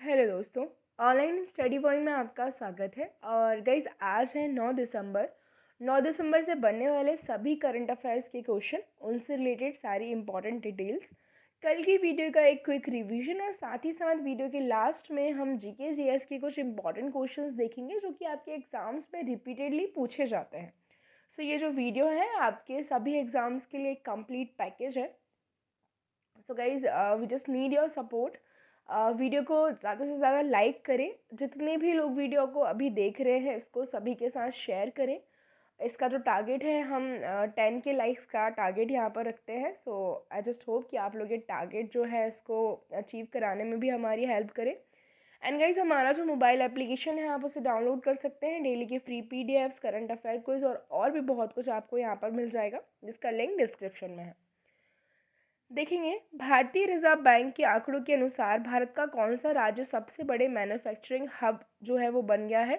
Hello दोस्तों, online study point में आपका स्वागत है। और गाइज आज है 9 दिसंबर। 9 दिसंबर से बनने वाले सभी करंट अफेयर्स के क्वेश्चन, उनसे रिलेटेड सारी इंपॉर्टेंट डिटेल्स, कल की वीडियो का एक क्विक रिवीजन और साथ ही साथ वीडियो के लास्ट में हम जीके जीएस के कुछ इंपॉर्टेंट क्वेश्चंस देखेंगे जो कि आपके एग्जाम्स में रिपीटेडली पूछे जाते हैं। सो ये जो वीडियो है आपके सभी एग्जाम्स के लिए एक कंप्लीट पैकेज है। So guys we just need your support. Video को ज़्यादा से ज़्यादा लाइक करें। जितने भी लोग वीडियो को अभी देख रहे हैं इसको सभी के साथ शेयर करें। इसका जो टारगेट है हम 10 के लाइक्स का टारगेट यहाँ पर रखते हैं। सो आई जस्ट होप कि आप लोग ये टारगेट जो है इसको अचीव कराने में भी हमारी हेल्प करें। एंड गाइज हमारा जो मोबाइल एप्लीकेशन है आप उसे डाउनलोड कर सकते हैं। डेली के free PDFs, current affair quiz और भी बहुत कुछ आपको यहाँ पर मिल जाएगा, जिसका लिंक डिस्क्रिप्शन में है। देखेंगे, भारतीय रिजर्व बैंक के आंकड़ों के अनुसार भारत का कौन सा राज्य सबसे बड़े मैन्युफैक्चरिंग हब जो है वो बन गया है?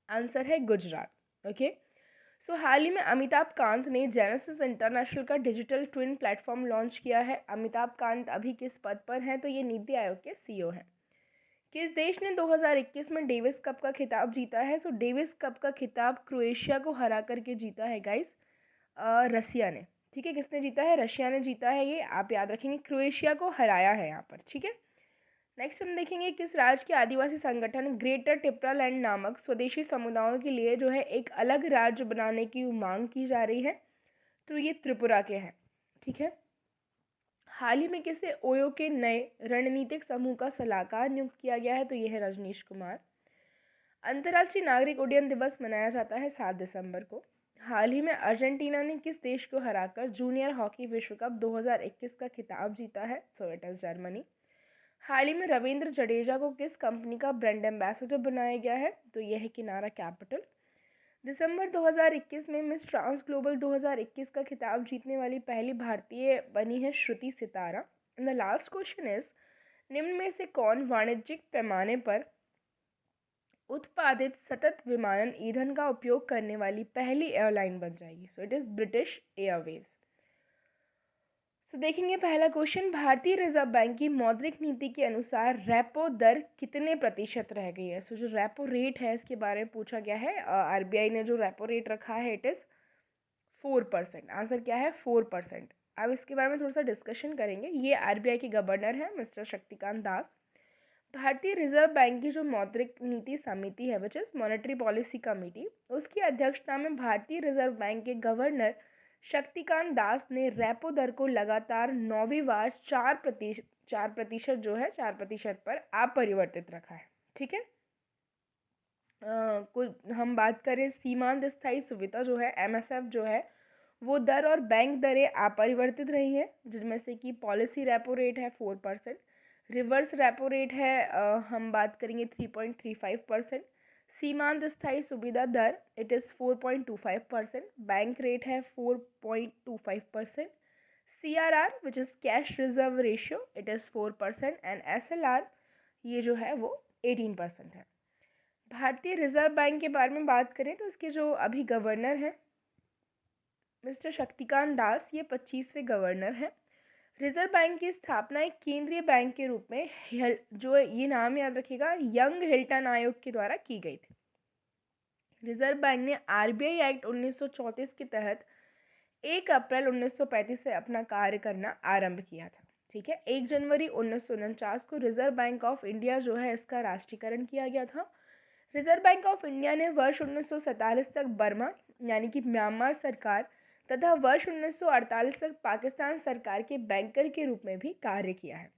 आंसर है गुजरात। ओके। सो हाल ही में अमिताभ कांत ने जेनेसिस इंटरनेशनल का डिजिटल ट्विन प्लेटफॉर्म लॉन्च किया है। अमिताभ कांत अभी किस पद पर हैं? तो ये नीति आयोग के सीईओ हैं। किस देश ने 2021 में डेविस कप का खिताब जीता है? सो डेविस कप का खिताब क्रोएशिया को हरा करके जीता है गाइस, रसिया ने। ठीक है, किसने जीता है? रशिया ने जीता है। ये आप याद रखेंगे, क्रोएशिया को हराया है यहाँ पर। ठीक है। नेक्स्ट हम देखेंगे, किस राज्य के आदिवासी संगठन ग्रेटर टिप्रालैंड नामक स्वदेशी समुदायों के लिए जो है एक अलग राज्य बनाने की मांग की जा रही है? तो ये त्रिपुरा के हैं। ठीक है। हाल ही में किसे ओयो के नए रणनीतिक समूह का सलाहकार नियुक्त किया गया है? तो ये है रजनीश कुमार। अंतर्राष्ट्रीय नागरिक उड्डयन दिवस मनाया जाता है 7 दिसंबर को। हाल ही में अर्जेंटीना ने किस देश को हराकर जूनियर हॉकी विश्व कप 2021 का खिताब जीता है? So it is Germany. हाल ही में रविंद्र जडेजा को किस कंपनी का ब्रांड एम्बेसडर बनाया गया है? तो यह है किनारा कैपिटल। दिसंबर 2021 में मिस ट्रांस ग्लोबल 2021 का खिताब जीतने वाली पहली भारतीय बनी है Shruti Sitara. And the last question is, निम्न में से कौन वाणिज्यिक पैमाने पर उत्पादित सतत विमानन ईंधन का उपयोग करने वाली पहली एयरलाइन बन जाएगी? So it is British Airways. So देखेंगे पहला क्वेश्चन, भारतीय रिजर्व बैंक की मौद्रिक नीति के अनुसार रेपो दर कितने प्रतिशत रह गई है? सो जो रेपो रेट है इसके बारे में पूछा गया है। आरबीआई ने जो रेपो रेट रखा है इट इज़ 4%। आंसर क्या है? 4%। अब इसके बारे में थोड़ा सा डिस्कशन करेंगे। ये आरबीआई के गवर्नर हैं मिस्टर शक्तिकांत दास। भारतीय रिजर्व बैंक की जो मौद्रिक नीति समिति है which is monetary policy committee, उसकी अध्यक्षता में भारतीय रिजर्व बैंक के गवर्नर शक्तिकांत दास ने रेपो दर को लगातार 9वीं बार 4% जो है 4% पर अपरिवर्तित रखा है। ठीक है। कुछ हम बात करें, सीमांत स्थायी सुविधा जो है एमएसएफ जो है वो दर और बैंक दरें अपरिवर्तित रही हैं, जिनमें से कि पॉलिसी रेपो रेट है 4%, रिवर्स रेपो रेट है हम बात करेंगे 3.35%, सीमांत स्थायी सुविधा दर इट इज़ 4.25%, बैंक रेट है 4.25%, CRR which is cash reserve ratio it is 4% and SLR ये जो है वो 18% है। भारतीय रिजर्व बैंक के बारे में बात करें तो इसके जो अभी गवर्नर हैं मिस्टर शक्तिकांत दास, ये 25वें गवर्नर हैं। रिजर्व बैंक की स्थापना एक केंद्रीय बैंक के रूप में जो ये नाम याद रखिएगा, यंग हिल्टन आयोग के द्वारा की गई थी। रिजर्व बैंक ने आरबीआई एक्ट 1934 के तहत 1 अप्रैल 1935 से अपना कार्य करना आरंभ किया था। ठीक है। 1 जनवरी 1949 को रिजर्व बैंक ऑफ इंडिया जो है इसका राष्ट्रीयकरण किया गया था। रिजर्व बैंक ऑफ इंडिया ने वर्ष 1947 तक बर्मा यानी कि म्यांमार सरकार तथा वर्ष 1948 तक पाकिस्तान सरकार के बैंकर के रूप में भी कार्य किया है।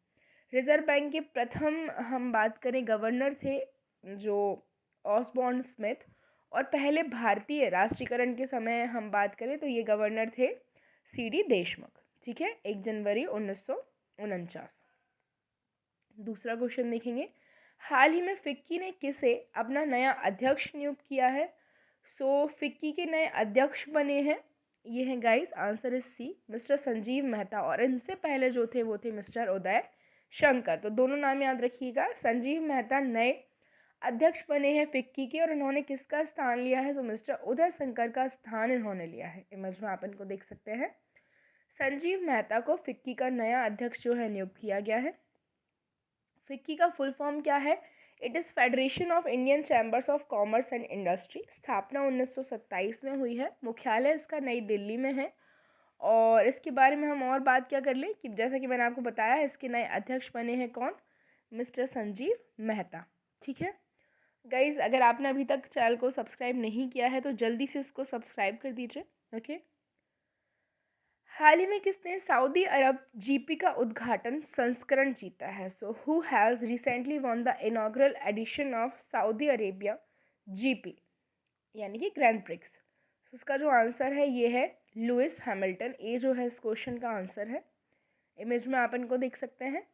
रिजर्व बैंक के प्रथम हम बात करें गवर्नर थे जो ऑसबॉर्न स्मिथ, और पहले भारतीय राष्ट्रीयकरण के समय हम बात करें तो ये गवर्नर थे CD देशमुख। ठीक है। 1 जनवरी 1949। दूसरा क्वेश्चन देखेंगे, हाल ही में फिक्की ने किसे अपना नया अध्यक्ष नियुक्त किया है? सो फिक्की के नए अध्यक्ष बने हैं, ये हैं guys, answer is C, mister Sanjeev Mehta, और इनसे पहले जो थे वो थे मिस्टर उदय शंकर। तो दोनों नाम याद रखिएगा। संजीव मेहता नए अध्यक्ष बने हैं फिक्की के, और इन्होंने किसका स्थान लिया है? तो मिस्टर उदय शंकर का स्थान इन्होंने लिया है। इमेज में आप इनको देख सकते हैं। संजीव मेहता को फिक्की का नया अध्यक्ष जो है नियुक्त किया गया है। फिक्की का फुल फॉर्म क्या है? It is federation of Indian chambers of commerce and industry. स्थापना 1927 में हुई है। मुख्यालय इसका नई दिल्ली में है। और इसके बारे में हम और बात क्या कर लें कि जैसा कि मैंने आपको बताया, इसके नए अध्यक्ष बने हैं कौन? मिस्टर संजीव मेहता। ठीक है गाइज, अगर आपने अभी तक चैनल को सब्सक्राइब नहीं किया है तो जल्दी से इसको सब्सक्राइब कर दीजिए। ओके। हाल ही में किसने सऊदी अरब जीपी का उद्घाटन संस्करण जीता है? So who has recently won the inaugural edition of Saudi Arabia GP यानी कि ग्रैंड प्रिक्स? तो इसका जो आंसर है ये है लुइस हैमिल्टन। ये जो है इस क्वेश्चन का आंसर है। इमेज में आप इनको देख सकते हैं।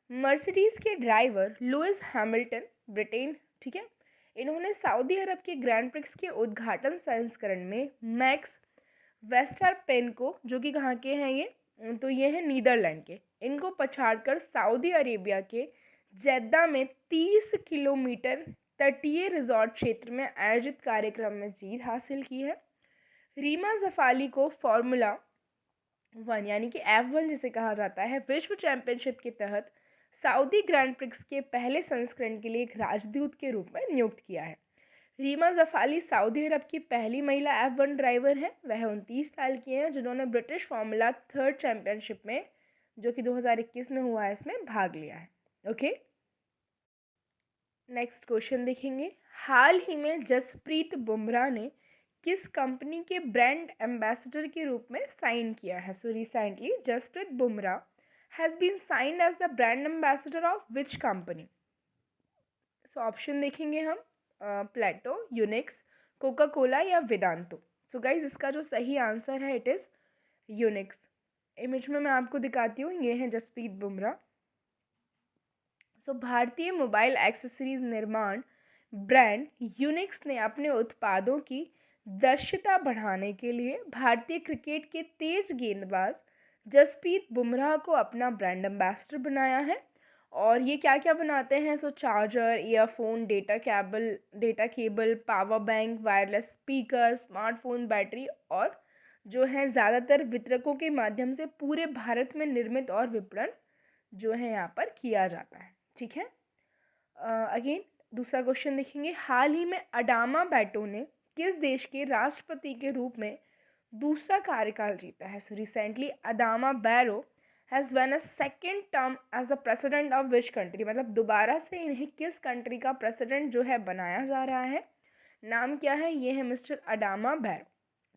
मर्सिडीज़ के ड्राइवर लुइस हैमिल्टन ब्रिटेन, ठीक है, इन्होंने सऊदी अरब के ग्रैंड प्रिक्स के उद्घाटन संस्करण में मैक्स वेस्टरपेन को, जो कि कहाँ के हैं ये, तो ये हैं नीदरलैंड के, इनको पछाड़कर सऊदी अरेबिया के जेद्दा में 30 किलोमीटर तटीय रिजॉर्ट क्षेत्र में आयोजित कार्यक्रम में जीत हासिल की है। रीमा जफाली को फार्मूला 1 यानी कि F1 जिसे कहा जाता है विश्व चैंपियनशिप के तहत सऊदी ग्रैंड प्रिक्स के पहले संस्करण के लिए एक राजदूत के रूप में नियुक्त किया है। रीमा जफाली सऊदी अरब की पहली महिला F1 ड्राइवर हैं। वह 29 साल की हैं जिन्होंने ब्रिटिश फार्मूला 3 चैंपियनशिप में, जो कि 2021 में हुआ है, इसमें भाग लिया है। ओके, नेक्स्ट क्वेश्चन देखेंगे। हाल ही में जसप्रीत बुमराह ने किस कंपनी के ब्रांड एम्बेसडर के रूप में साइन किया है? So recently Jasprit Bumrah has been signed as the brand ambassador of which company? So option देखेंगे हम, प्लेटो, यूनिक्स, कोका कोला या वेदांतो। सो गाइज इसका जो सही आंसर है इट इज़ यूनिक्स। इमेज में मैं आपको दिखाती हूँ, ये है जसप्रीत बुमराह। सो भारतीय मोबाइल एक्सेसरीज निर्माण ब्रांड यूनिक्स ने अपने उत्पादों की दृश्यता बढ़ाने के लिए भारतीय क्रिकेट के तेज गेंदबाज जसप्रीत बुमराह को अपना ब्रांड एम्बेसडर बनाया है। और ये क्या क्या बनाते हैं? So charger, earphone, data cable, power bank, wireless speaker, smartphone battery, और जो है ज़्यादातर वितरकों के माध्यम से पूरे भारत में निर्मित और विपणन जो है यहाँ पर किया जाता है। ठीक है, अगेन दूसरा क्वेश्चन देखेंगे। हाल ही में अडामा बैटो ने किस देश के राष्ट्रपति के रूप में दूसरा कार्यकाल जीता है? So recently Adama Barrow has won a second term as the president of which country? मतलब दोबारा से इन्हें किस कंट्री का प्रेसिडेंट जो है बनाया जा रहा है? नाम क्या है? ये है मिस्टर अडामा बैरो।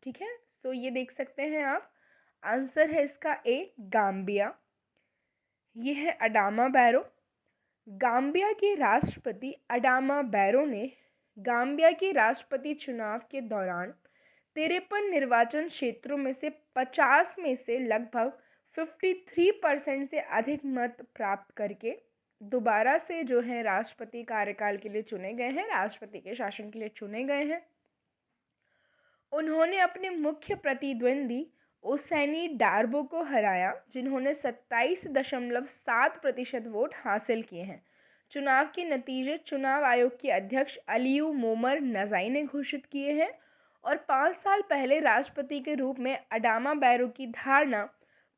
ठीक है, सो ये देख सकते हैं आप, आंसर है इसका ए, गाम्बिया। ये है अडामा बैरो। गाम्बिया के राष्ट्रपति अडामा बैरो ने गाम्बिया के राष्ट्रपति चुनाव के दौरान 53 निर्वाचन क्षेत्रों में से 50 में से लगभग 53% से अधिक मत प्राप्त करके दोबारा से जो है राष्ट्रपति कार्यकाल के लिए चुने गए हैं, राष्ट्रपति के शासन के लिए चुने गए हैं। उन्होंने अपने मुख्य प्रतिद्वंदी ओसैनी डार्बो को हराया, जिन्होंने 27.7% वोट हासिल किए हैं। चुनाव के नतीजे चुनाव आयोग के अध्यक्ष अलियू मोमर नज़ाई ने घोषित किए हैं। और 5 साल पहले राष्ट्रपति के रूप में अडामा बैरो की धारणा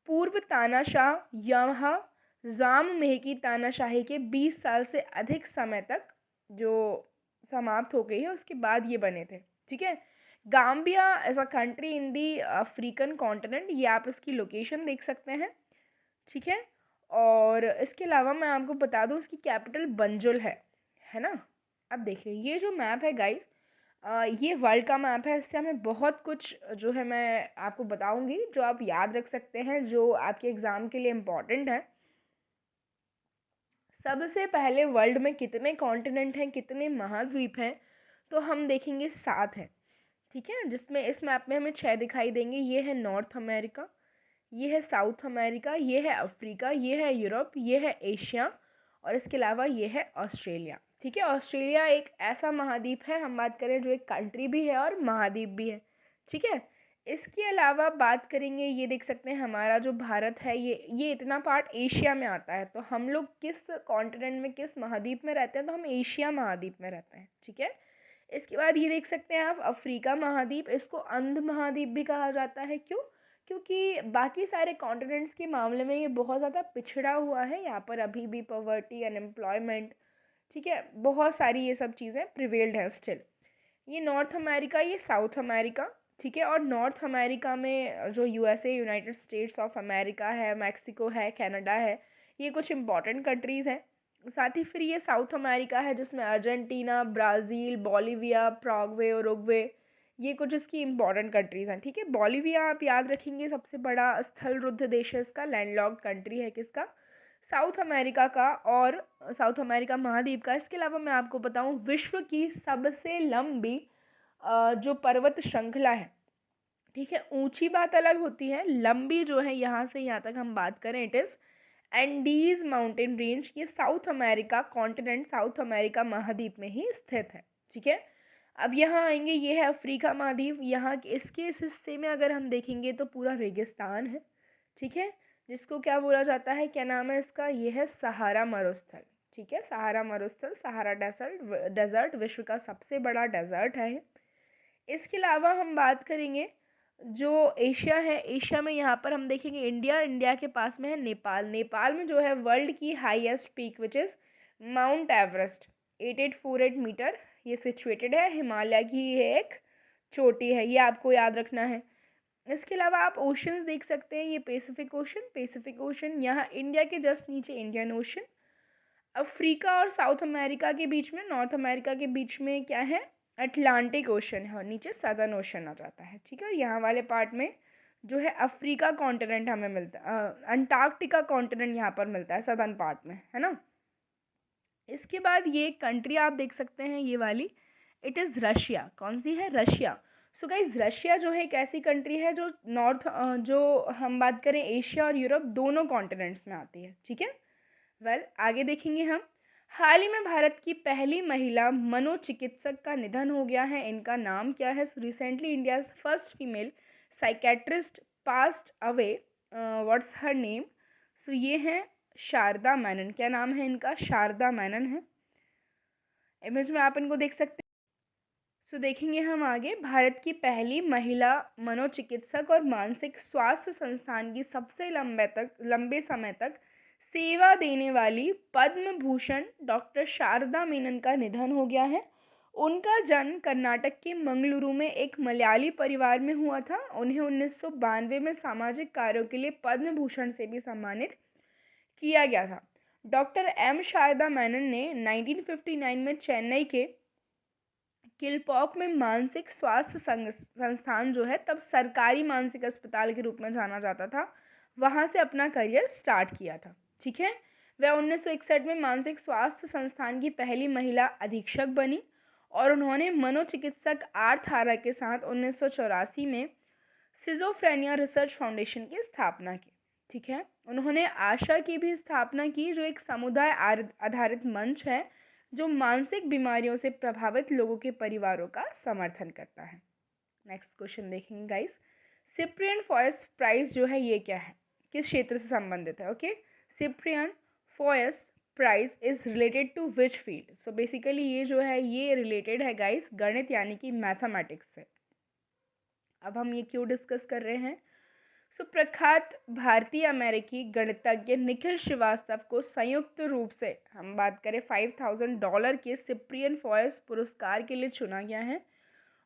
पूर्व तानाशाह यहाँ जाम मेहकी तानाशाही के 20 साल से अधिक समय तक जो समाप्त हो गई है उसके बाद ये बने थे। ठीक है, Gambia as a country in the African continent, ये आप इसकी लोकेशन देख सकते हैं। ठीक है, और इसके अलावा मैं आपको बता दूं इसकी कैपिटल बंजुल है ना। अब देखिए ये जो मैप है गाइस, ये वर्ल्ड का मैप है। इससे हमें बहुत कुछ जो है मैं आपको बताऊंगी जो आप याद रख सकते हैं, जो आपके एग्ज़ाम के लिए इम्पॉर्टेंट है। सबसे पहले वर्ल्ड में कितने कॉन्टिनेंट हैं, कितने महाद्वीप हैं? तो हम देखेंगे 7 हैं। ठीक है, जिसमें इस मैप में हमें 6 दिखाई देंगे। ये है नॉर्थ अमेरिका, ये है साउथ अमेरिका, ये है अफ्रीका, ये है यूरोप, ये है एशिया, और इसके अलावा ये है ऑस्ट्रेलिया। ठीक है, ऑस्ट्रेलिया एक ऐसा महाद्वीप है, हम बात करें, जो एक कंट्री भी है और महाद्वीप भी है। ठीक है, इसके अलावा बात करेंगे, ये देख सकते हैं हमारा जो भारत है ये इतना पार्ट एशिया में आता है। तो हम लोग किस कॉन्टिनेंट में, किस महाद्वीप में रहते हैं? तो हम एशिया महाद्वीप में रहते हैं। ठीक है, इसके बाद ये देख सकते हैं आप अफ्रीका महाद्वीप, इसको अंध महाद्वीप भी कहा जाता है। क्यों? क्योंकि बाकी सारे कॉन्टिनेंट्स के मामले में ये बहुत ज़्यादा पिछड़ा हुआ है। यहाँ पर अभी भी पॉवर्टी, अनएम्प्लॉयमेंट, ठीक है, बहुत सारी ये सब चीज़ें प्रिवेल्ड हैं स्टिल। ये नॉर्थ अमेरिका, ये साउथ अमेरिका, ठीक है। और नॉर्थ अमेरिका में जो USA, United states of America है, मैक्सिको है, कनाडा है, ये कुछ इंपॉर्टेंट कंट्रीज़ हैं। साथ ही फिर ये साउथ अमेरिका है जिसमें अर्जेंटीना, ब्राज़ील, बोलिविया, प्राग्वे, उरुग्वे, ये कुछ इसकी इंपॉर्टेंट कंट्रीज़ हैं, ठीक है। बोलिविया आप याद रखेंगे सबसे बड़ा स्थल रुद्ध देश है इसका, लैंडलॉक्ड कंट्री है किसका, साउथ अमेरिका का, और साउथ अमेरिका महाद्वीप का। इसके अलावा मैं आपको बताऊं, विश्व की सबसे लंबी जो पर्वत श्रृंखला है, ठीक है, ऊंची बात अलग होती है, लंबी जो है यहाँ से यहाँ तक हम बात करें, it is Andes mountain range, ये South America continent, South America महाद्वीप में ही स्थित है, ठीक है। अब यहाँ आएंगे, ये है अफ्रीका महाद्वीप। यहाँ इसके इस हिस्से में अगर हम देखेंगे तो पूरा रेगिस्तान है, ठीक है, जिसको क्या बोला जाता है, क्या नाम है इसका, ये है सहारा मरुस्थल, ठीक है। सहारा मरुस्थल, सहारा डेजर्ट विश्व का सबसे बड़ा डेजर्ट है। इसके अलावा हम बात करेंगे जो एशिया है, एशिया में यहाँ पर हम देखेंगे इंडिया, इंडिया के पास में है नेपाल। नेपाल में जो है वर्ल्ड की highest peak which is Mount Everest, 8848 metres, ये सिचुएटेड है, हिमालय की ये एक चोटी है, ये आपको याद रखना है। इसके अलावा आप ओशंस देख सकते हैं, ये पैसिफिक ओशन, पैसिफिक ओशन, यहाँ इंडिया के जस्ट नीचे इंडियन ओशन। अफ्रीका और साउथ अमेरिका के बीच में, नॉर्थ अमेरिका के बीच में क्या है, अटलांटिक ओशन है, और नीचे सदर्न ओशन आ जाता है, ठीक है। यहाँ वाले पार्ट में जो है अफ्रीका कॉन्टिनेंट हमें मिलता है, अंटार्कटिका कॉन्टिनेंट यहाँ पर मिलता है सदर्न पार्ट में, है ना। इसके बाद ये कंट्री आप देख सकते हैं, ये वाली, इट इज़ रशिया। कौन सी है, रशिया। सो गाइज रशिया जो है एक ऐसी कंट्री है जो जो हम बात करें एशिया और यूरोप दोनों कॉन्टिनेंट्स में आती है, ठीक है। वेल आगे देखेंगे हम, हाल ही में भारत की पहली महिला मनोचिकित्सक का निधन हो गया है, इनका नाम क्या है। So recently India first female psychiatrist passed away, what's her name. So ये हैं शारदा मेनन, क्या नाम है इनका, शारदा मेनन है। इमेज में आप इनको देख सकते हैं। सो देखेंगे हम आगे, भारत की पहली महिला मनोचिकित्सक और मानसिक स्वास्थ्य संस्थान की सबसे लंबे समय तक सेवा देने वाली पद्म भूषण डॉक्टर शारदा मेनन का निधन हो गया है। उनका जन्म कर्नाटक के मंगलुरु में एक मलयाली परिवार में हुआ था। उन्हें 1992 में सामाजिक कार्यों के लिए पद्म भूषण से भी सम्मानित किया गया था। डॉक्टर एम शारदा मेनन ने 1959 में चेन्नई के किलपॉक में मानसिक स्वास्थ्य संस्थान जो है तब सरकारी मानसिक अस्पताल के रूप में जाना जाता था, वहाँ से अपना करियर स्टार्ट किया था, ठीक है। वह 1961 में मानसिक स्वास्थ्य संस्थान की पहली महिला अधीक्षक बनी और उन्होंने मनोचिकित्सक आर थारा के साथ 1984 में सिजोफ्रेनिया रिसर्च फाउंडेशन की स्थापना की, ठीक है। उन्होंने आशा की भी स्थापना की, जो एक समुदाय आधारित मंच है जो मानसिक बीमारियों से प्रभावित लोगों के परिवारों का समर्थन करता है। नेक्स्ट क्वेश्चन देखेंगे गाइस, सिप्रियन फॉयस प्राइज जो है ये क्या है, किस क्षेत्र से संबंधित है। Okay, Cyprian Foias prize is related to which field. So basically ये जो है ये रिलेटेड है गाइस गणित यानी कि मैथमेटिक्स से। अब हम ये क्यों डिस्कस कर रहे हैं। सो प्रख्यात भारतीय अमेरिकी गणितज्ञ निखिल श्रीवास्तव को संयुक्त रूप से हम बात करें $5000 के सिप्रियन फॉयस पुरस्कार के लिए चुना गया है।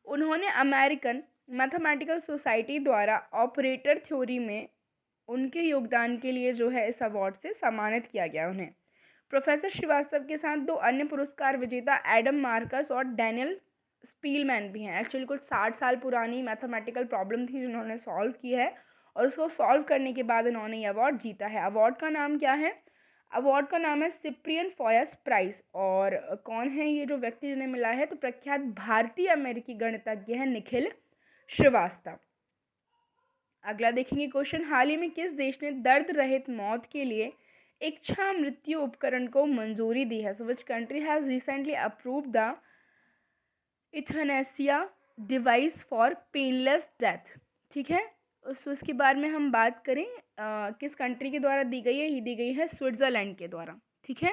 उन्होंने अमेरिकन मैथमेटिकल सोसाइटी द्वारा ऑपरेटर थ्योरी में उनके योगदान के लिए जो है इस अवार्ड से सम्मानित किया गया उन्हें। प्रोफेसर श्रीवास्तव के साथ 2 अन्य पुरस्कार विजेता एडम मार्कस और डैनियल स्पीलमैन भी हैं। एक्चुअली कुछ 60 साल पुरानी मैथमेटिकल प्रॉब्लम थी जिन्होंने सॉल्व की है और उसको सॉल्व करने के बाद इन्होंने ये अवार्ड जीता है। अवार्ड का नाम क्या है, अवार्ड का नाम है सिप्रियन फॉयस प्राइज़। और कौन है ये जो व्यक्ति जिन्हें मिला है, तो प्रख्यात भारतीय अमेरिकी गणितज्ञ हैं निखिल श्रीवास्तव। अगला देखेंगे क्वेश्चन, हाल ही में किस देश ने दर्द रहित मौत के लिए इच्छा मृत्यु उपकरण को मंजूरी दी है। So which country has recently approved the euthanasia device for painless death, ठीक है। सो इसके बारे में हम बात करें किस कंट्री के द्वारा दी गई है, ये दी गई है स्विट्ज़रलैंड के द्वारा, ठीक है।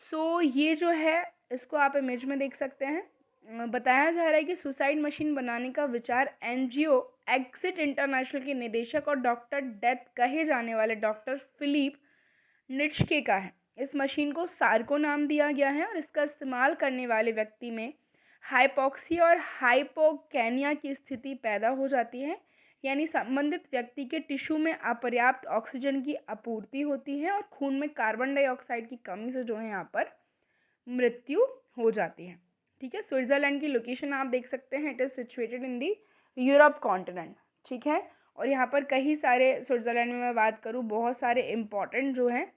सो ये जो है इसको आप इमेज में देख सकते हैं। बताया जा रहा है कि सुसाइड मशीन बनाने का विचार एनजीओ एक्सिट इंटरनेशनल के निदेशक और डॉक्टर डेथ कहे जाने वाले डॉक्टर फिलिप निट्शके का है। इस मशीन को सार्को नाम दिया गया है और इसका इस्तेमाल करने वाले व्यक्ति में हाइपोक्सिया और हाइपोकैनिया की स्थिति पैदा हो जाती है, यानी संबंधित व्यक्ति के टिश्यू में अपर्याप्त ऑक्सीजन की आपूर्ति होती है और खून में कार्बन डाइऑक्साइड की कमी से जो है यहाँ पर मृत्यु हो जाती है। ठीक है, स्विट्ज़रलैंड की लोकेशन आप देख सकते हैं, it is situated in the Europe continent. ठीक है, और यहाँ पर कई सारे, स्विट्ज़रलैंड में मैं बात करूँ, बहुत सारे इम्पॉर्टेंट जो हैं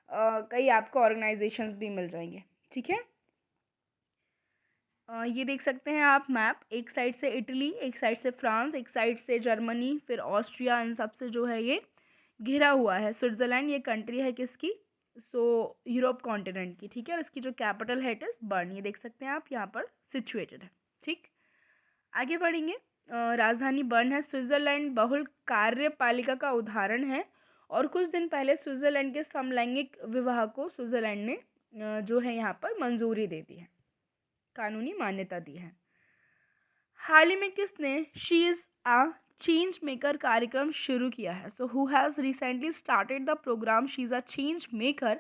कई आपको ऑर्गेनाइजेशंस भी मिल जाएंगे। ठीक है, ये देख सकते हैं आप मैप, एक साइड से इटली, एक साइड से फ्रांस, एक साइड से जर्मनी, फिर ऑस्ट्रिया, इन सब से जो है ये घिरा हुआ है। स्विट्ज़रलैंड ये कंट्री है किसकी, यूरोप कॉन्टिनेंट की। ठीक है, और इसकी जो कैपिटल है इट इज़ बर्न, ये देख सकते हैं आप, यहाँ पर सिचुएटेड है। ठीक, आगे बढ़ेंगे। राजधानी बर्न है। स्विट्ज़रलैंड बहुल कार्यपालिका का उदाहरण है और कुछ दिन पहले स्विट्ज़रलैंड के समलैंगिक विवाह को स्विट्ज़रलैंड ने जो है यहाँ पर मंजूरी दे दी है, कानूनी मान्यता दी है। हाल ही में किसने she is a change maker कार्यक्रम शुरू किया है? So who has recently started the programme she is a change maker?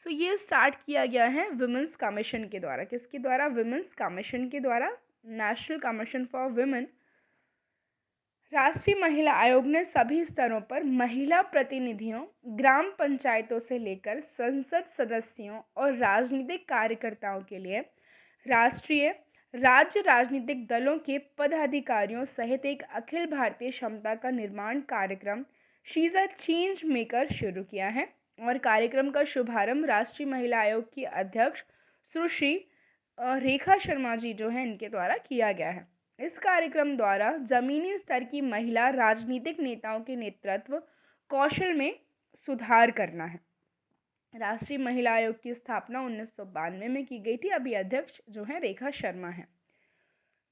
So ये स्टार्ट किया गया है विमेंस कमीशन के द्वारा। किसके द्वारा? विमेंस कमीशन के द्वारा, नेशनल कमीशन फॉर विमेन। राष्ट्रीय महिला आयोग ने सभी स्तरों पर महिला प्रतिनिधियों, ग्राम पंचायतों से लेकर संसद सदस्यों और राजनीतिक कार्यकर्ताओं के लिए राष्ट्रीय राज्य राजनीतिक दलों के पदाधिकारियों सहित एक अखिल भारतीय क्षमता का निर्माण कार्यक्रम she is a change maker शुरू किया है और कार्यक्रम का शुभारंभ राष्ट्रीय महिला आयोग की अध्यक्ष सुश्री रेखा शर्मा जी जो है इनके द्वारा किया गया है। इस कार्यक्रम द्वारा जमीनी स्तर की महिला राजनीतिक नेताओं के नेतृत्व कौशल में सुधार करना है। राष्ट्रीय महिला आयोग की स्थापना 1992 में की गई थी। अभी अध्यक्ष जो है रेखा शर्मा है।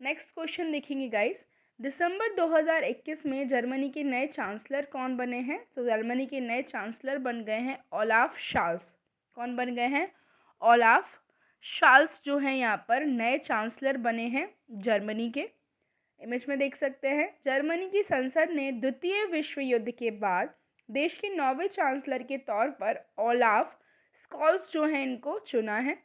नेक्स्ट क्वेश्चन देखेंगे गाइस। दिसंबर 2021 में जर्मनी के नए चांसलर कौन बने हैं? तो जर्मनी के नए चांसलर बन गए हैं ओलाफ शाल्स। कौन बन गए हैं? ओलाफ शाल्स जो हैं यहाँ पर नए चांसलर बने हैं जर्मनी के। इमेज में देख सकते हैं, जर्मनी की संसद ने द्वितीय विश्व युद्ध के बाद देश के 9वें चांसलर के तौर पर ओलाफ स्कॉल्स जो हैं इनको चुना है।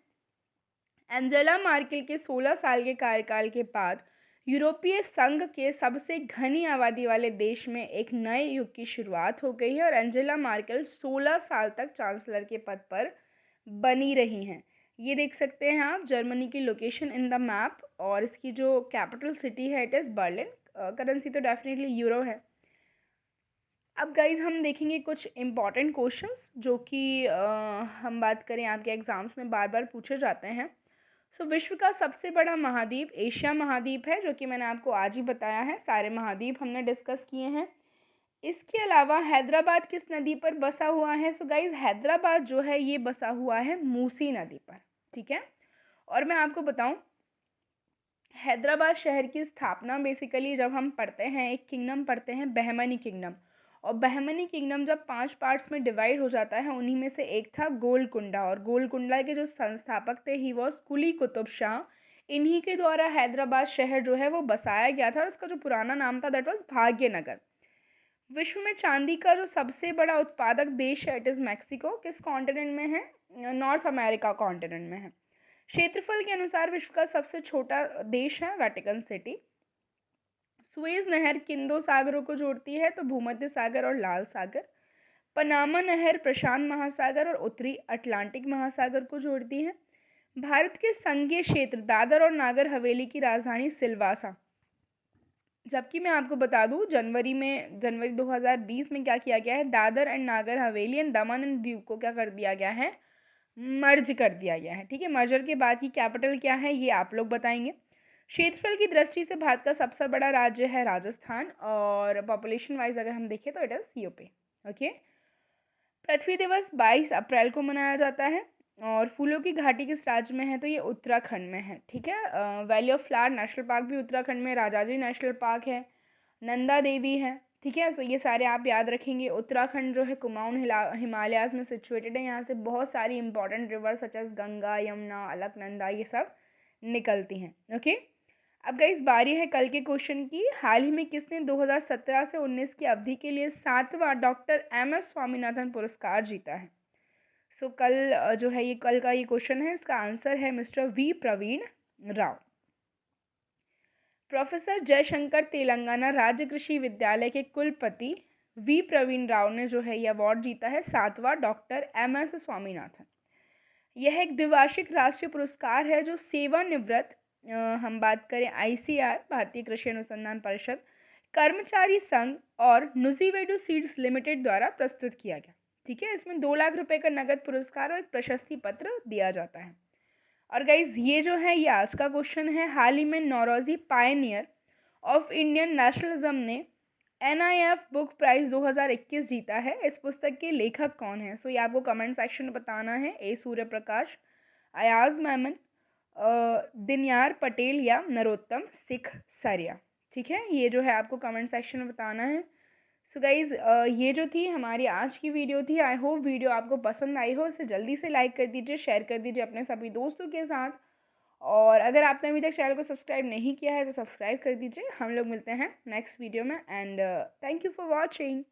एंजेला मार्केल के 16 साल के कार्यकाल के बाद यूरोपीय संघ के सबसे घनी आबादी वाले देश में एक नए युग की शुरुआत हो गई है और एंजेला मार्केल 16 साल तक चांसलर के पद पर बनी रही हैं। ये देख सकते हैं आप जर्मनी की लोकेशन इन द मैप और इसकी जो कैपिटल सिटी है इट इज़ बर्लिन। करेंसी तो डेफिनेटली यूरो है। अब गाइज हम देखेंगे कुछ इम्पॉर्टेंट क्वेश्चंस जो कि हम बात करें आपके एग्ज़ाम्स में बार बार पूछे जाते हैं। सो विश्व का सबसे बड़ा महाद्वीप एशिया महाद्वीप है, जो कि मैंने आपको आज ही बताया है। सारे महाद्वीप हमने डिस्कस किए हैं। इसके अलावा हैदराबाद किस नदी पर बसा हुआ है? सो गाइज हैदराबाद जो है ये बसा हुआ है मूसी नदी पर। ठीक है, और मैं आपको बताऊं हैदराबाद शहर की स्थापना बेसिकली जब हम पढ़ते हैं, एक किंगडम पढ़ते हैं बहमनी किंगडम, और बहमनी किंगडम जब 5 पार्ट्स में डिवाइड हो जाता है, उन्हीं में से एक था गोलकुंडा, और गोलकुंडा के जो संस्थापक थे ही वॉज कुली कुतुब शाह। इन्हीं के द्वारा हैदराबाद शहर जो है वो बसाया गया था और उसका जो पुराना नाम था दैट वाज भाग्यनगर। विश्व में चांदी का जो सबसे बड़ा उत्पादक देश है इट इज़ मैक्सिको। किस कॉन्टिनेंट में है? नॉर्थ अमेरिका कॉन्टिनेंट में है। क्षेत्रफल के अनुसार विश्व का सबसे छोटा देश है वेटिकन सिटी। सुएज नहर किन 2 सागरों को जोड़ती है? तो भूमध्य सागर और लाल सागर। पनामा नहर प्रशांत महासागर और उत्तरी अटलांटिक महासागर को जोड़ती है। भारत के संघीय क्षेत्र दादर और नागर हवेली की राजधानी सिलवासा। जबकि मैं आपको बता दूं जनवरी 2020 में क्या किया गया है, Dadar and Nagar Haveli and Daman and Diu को क्या कर दिया गया है? मर्ज कर दिया गया है। ठीक है, मर्जर के बाद की कैपिटल क्या है ये आप लोग बताएंगे। क्षेत्रफल की दृष्टि से भारत का सबसे बड़ा राज्य है राजस्थान और पॉपुलेशन वाइज अगर हम देखें तो इट इज़ यूपी। ओके, पृथ्वी दिवस 22 अप्रैल को मनाया जाता है और फूलों की घाटी किस राज्य में है? तो ये उत्तराखंड में है। ठीक है, valley of flower national park भी उत्तराखंड में, राजाजी नेशनल पार्क है, नंदा देवी है। ठीक है, सो ये सारे आप याद रखेंगे। उत्तराखंड जो है कुमाऊन हिमालयाज़ में सिचुएटेड है। यहाँ से बहुत सारी important river such as Ganga, Yamuna, Alaknanda ये सब निकलती हैं। ओके, अब गाइस बारी है कल के क्वेश्चन की। हाल ही में किसने 2017 से 19 की अवधि के लिए 7वां डॉक्टर एम.एस. स्वामीनाथन पुरस्कार जीता है? सो कल जो है ये कल का ये क्वेश्चन है, इसका आंसर है mister V Praveen Rao. Professor Jayashankar Telangana राज्य कृषि विद्यालय के कुलपति वी प्रवीण राव ने जो है ये अवार्ड जीता है 7वां डॉक्टर एम.एस. स्वामीनाथन। यह एक द्विवार्षिक राष्ट्रीय पुरस्कार है जो सेवानिवृत्त हम बात करें ICAR भारतीय कृषि अनुसंधान परिषद, कर्मचारी संघ और नुजीवेडु सीड्स लिमिटेड द्वारा प्रस्तुत किया गया। ठीक है, इसमें 2 लाख रुपए का नगद पुरस्कार और एक प्रशस्ति पत्र दिया जाता है। और गाइज ये जो है ये आज का क्वेश्चन है। हाल ही में Naoroji pioneer of Indian nationalism ने NIF बुक प्राइज़ 2021 जीता है। इस पुस्तक के लेखक कौन है? सो ये आपको कमेंट सेक्शन में बताना है। A. सूर्य प्रकाश, अयाज मेमन, दिनयार पटेल या नरोत्तम सिख सरिया। ठीक है, ये जो है आपको कमेंट सेक्शन में बताना है। सो गाइज़ ये जो थी हमारी आज की वीडियो थी। आई होप वीडियो आपको पसंद आई हो। इसे जल्दी से लाइक कर दीजिए, शेयर कर दीजिए अपने सभी दोस्तों के साथ। और अगर आपने अभी तक चैनल को सब्सक्राइब नहीं किया है तो सब्सक्राइब कर दीजिए। हम लोग मिलते हैं नेक्स्ट वीडियो में and thank you for watching.